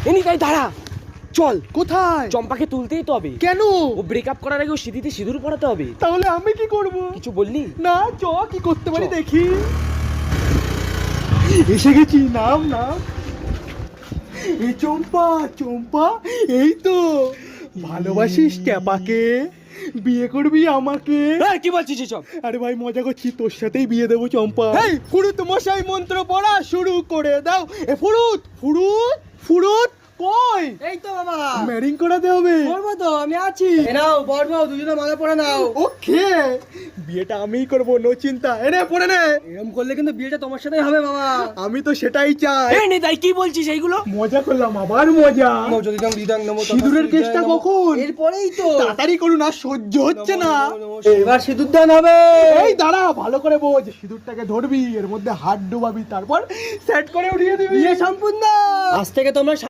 Any তাই দাঁড়া, চল। কোথায়? চম্পাকে তুলতেই তো হবে। কেন? ও ব্রেকআপ করার আগে ও সিঁথিতে সিঁদুর পরাতে হবে। তাহলে আমি কি করব? কিছু বললি না, চ কি করতে পারি চ। দেখি। এসে গেছি, নাম নাম। এই চম্পা, চম্পা, এই তো। ভালোবাসিস ট্যাপাকে? বিয়ে করবি আমাকে? কি বলছিস এসব? আরে ভাই মজা করছি, তোর সাথেই বিয়ে দেবো চম্পা। এই ফুরুত মশাই মন্ত্র পড়া শুরু করে দাও। এ ফুরুত ফুরুত ফুরুত কই? এই তো বাবা, ম্যারিং করাতে হবে। করবো তো, আমি আছি। এ নাও বর বউ দুজনে মালা পরে নাও। ওকে, বিয়েটা আমিই করবো, নো চিন্তা। এনে পড়ে নে। এরকম করলে কিন্তু বিয়েটা তোমার সাথেই হবে বাবা। আমি তো সেটাই চাই। এই নে তাই কি বলছিস এইগুলো? মজা করলাম, আবার মজা। নমো যদি দং দিদাং নমো তথাস্তু সিঁদুরের জয় কেসটা নমো। কখন? এরপরেই তো। তাড়াতাড়ি করুন, আর সহ্য হচ্ছে না। এবার সিঁদুর দান হবে। এই দাঁড়া, ভালো করে বোঝ। সিঁদুরটাকে ধরবি, এর মধ্যে হাত ডুবাবি, তারপর সেট করে উঠিয়ে দিবি। বিয়ে সম্পূর্ণ। আজ থেকে তোমরা